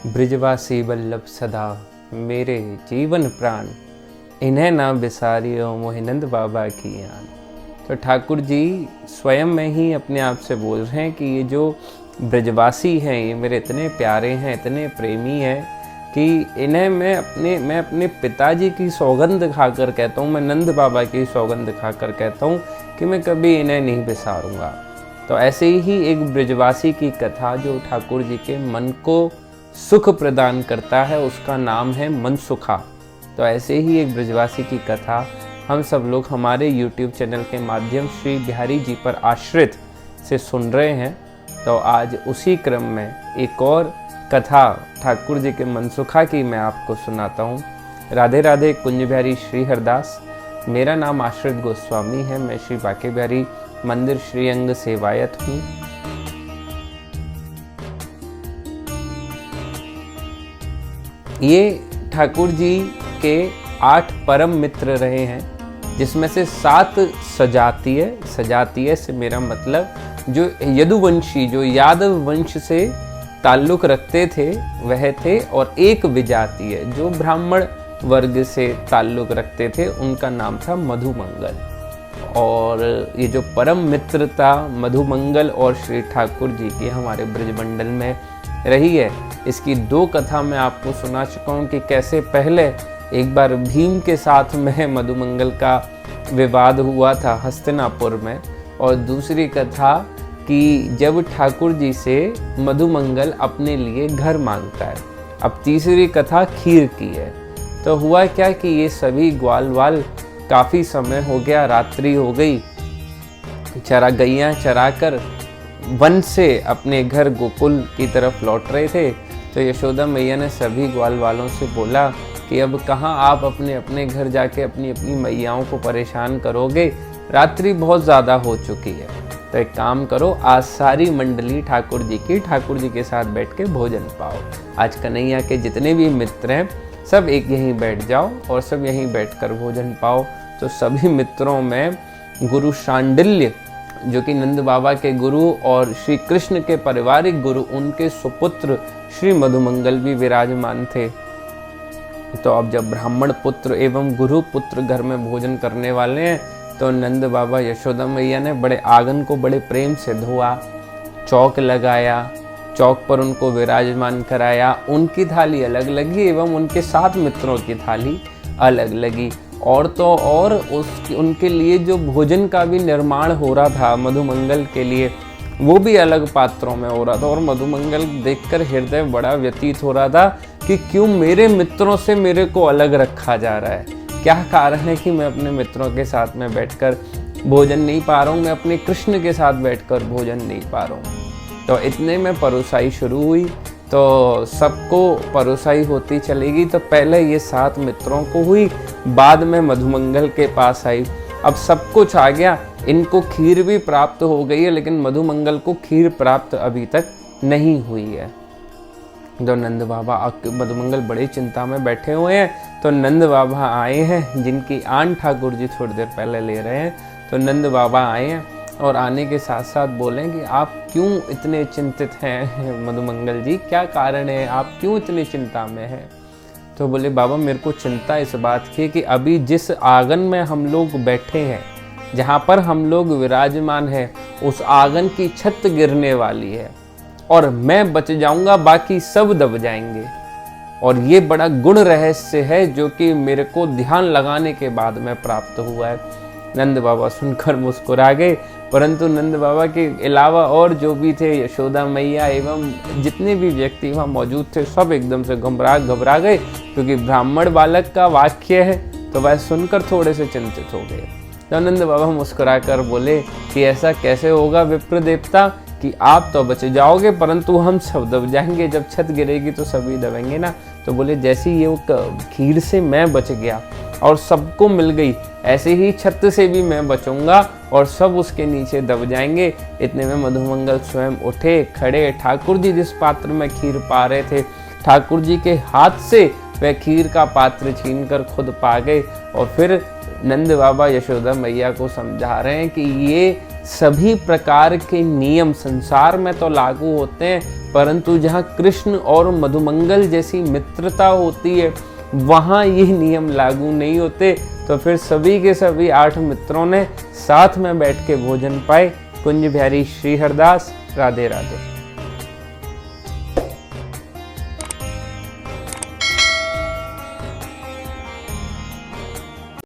ब्रिजवासी वल्लभ सदा मेरे जीवन प्राण, इन्हें ना बिसारियो मोहि नंद बाबा की आन। तो ठाकुर जी स्वयं में ही अपने आप से बोल रहे हैं कि ये जो ब्रजवासी हैं ये मेरे इतने प्यारे हैं, इतने प्रेमी हैं कि इन्हें मैं अपने पिताजी की सौगंध खाकर कहता हूँ, मैं नंद बाबा की सौगंध खाकर कहता हूँ कि मैं कभी इन्हें नहीं बिसारूंगा। तो ऐसे ही एक ब्रजवासी की कथा जो ठाकुर जी के मन को सुख प्रदान करता है उसका नाम है मनसुखा। तो ऐसे ही एक ब्रजवासी की कथा हम सब लोग हमारे YouTube चैनल के माध्यम श्री बिहारी जी पर आश्रित से सुन रहे हैं। तो आज उसी क्रम में एक और कथा ठाकुर जी के मनसुखा की मैं आपको सुनाता हूँ। राधे राधे कुंज बिहारी श्री हरदास। मेरा नाम आश्रित गोस्वामी है। मैं श्री बाके बिहारी मंदिर श्रीअंग सेवायत हूँ। ये ठाकुर जी के 8 परम मित्र रहे हैं, जिसमें से 7 सजातीय से मेरा मतलब जो यदुवंशी जो यादव वंश से ताल्लुक रखते थे वह थे, और एक विजातीय जो ब्राह्मण वर्ग से ताल्लुक रखते थे उनका नाम था मधुमंगल। और ये जो परम मित्रता मधुमंगल और श्री ठाकुर जी की हमारे ब्रजमंडल में रही है, इसकी 2 कथा मैं आपको सुना चुका हूँ कि कैसे पहले एक बार भीम के साथ में मधुमंगल का विवाद हुआ था हस्तिनापुर में, और दूसरी कथा कि जब ठाकुर जी से मधुमंगल अपने लिए घर मांगता है। अब तीसरी कथा खीर की है। तो हुआ क्या कि ये सभी ग्वाल वाल काफ़ी समय हो गया, रात्रि हो गई, गैयां चराकर वन से अपने घर गोकुल की तरफ लौट रहे थे। तो यशोदा मैया ने सभी ग्वाल वालों से बोला कि अब कहाँ आप अपने अपने घर जाके अपनी अपनी मैयाओं को परेशान करोगे, रात्रि बहुत ज़्यादा हो चुकी है। तो एक काम करो, आज सारी मंडली ठाकुर जी के साथ बैठ के भोजन पाओ। आज कन्हैया के जितने भी मित्र हैं सब एक यहीं बैठ जाओ और सब यहीं बैठकर भोजन पाओ। तो सभी मित्रों में गुरु शांडिल्य जो कि नंद बाबा के गुरु और श्री कृष्ण के पारिवारिक गुरु, उनके सुपुत्र श्री मधुमंगल भी विराजमान थे। तो अब जब ब्राह्मण पुत्र एवं गुरु पुत्र घर में भोजन करने वाले हैं, तो नंद बाबा यशोदा मैया ने बड़े आंगन को बड़े प्रेम से धोआ, चौक लगाया, चौक पर उनको विराजमान कराया। उनकी थाली अलग लगी एवं उनके 7 मित्रों की थाली अलग लगी। और तो और उनके लिए जो भोजन का भी निर्माण हो रहा था मधुमंगल के लिए, वो भी अलग पात्रों में हो रहा था। और मधुमंगल देखकर हृदय बड़ा व्यतीत हो रहा था कि क्यों मेरे मित्रों से मेरे को अलग रखा जा रहा है, क्या कारण है कि मैं अपने मित्रों के साथ में बैठकर भोजन नहीं पा रहा हूँ, मैं अपने कृष्ण के साथ बैठकर भोजन नहीं पा रहा हूँ। तो इतने में परोसाई शुरू हुई। तो सबको परोसाई होती चलेगी। तो पहले ये 7 मित्रों को हुई, बाद में मधुमंगल के पास आई। अब सब कुछ आ गया, इनको खीर भी प्राप्त हो गई है, लेकिन मधुमंगल को खीर प्राप्त अभी तक नहीं हुई है। तो नंद बाबा मधुमंगल बड़ी चिंता में बैठे हुए हैं। तो नंद बाबा आए हैं, जिनकी आन ठाकुर जी थोड़ी देर पहले ले रहे हैं। तो नंद बाबा आए हैं और आने के साथ साथ बोले कि आप क्यों इतने चिंतित हैं मधुमंगल जी, क्या कारण है, आप क्यों इतनी चिंता में हैं। तो बोले बाबा मेरे को चिंता इस बात की कि अभी जिस आंगन में हम लोग बैठे हैं, जहाँ पर हम लोग विराजमान हैं, उस आंगन की छत गिरने वाली है और मैं बच जाऊंगा, बाकी सब दब जाएंगे। और ये बड़ा गुण रहस्य है जो कि मेरे को ध्यान लगाने के बाद में प्राप्त हुआ है। नंद बाबा सुनकर मुस्कुरा गए, परंतु नंद बाबा के अलावा और जो भी थे, यशोदा मैया एवं जितने भी व्यक्ति वहाँ मौजूद थे, सब एकदम से घबरा गए, क्योंकि ब्राह्मण बालक का वाक्य है तो वह सुनकर थोड़े से चिंतित हो गए। तो नंद बाबा मुस्कुरा कर बोले कि ऐसा कैसे होगा विप्र देवता कि आप तो बच जाओगे परंतु हम सब दब जाएंगे, जब छत गिरेगी तो सभी दबेंगे ना। तो बोले जैसे ये खीर से मैं बच गया और सबको मिल गई, ऐसे ही छत से भी मैं बचूंगा और सब उसके नीचे दब जाएंगे। इतने में मधुमंगल स्वयं उठे, खड़े, ठाकुर जी जिस पात्र में खीर पा रहे थे, ठाकुर जी के हाथ से वह खीर का पात्र छीनकर खुद पा गए। और फिर नंद बाबा यशोदा मैया को समझा रहे हैं कि ये सभी प्रकार के नियम संसार में तो लागू होते हैं, परंतु जहाँ कृष्ण और मधुमंगल जैसी मित्रता होती है वहाँ ये नियम लागू नहीं होते। तो फिर सभी के सभी 8 मित्रों ने साथ में बैठ के भोजन पाए। कुंज बिहारी श्री हरदास, राधे राधे।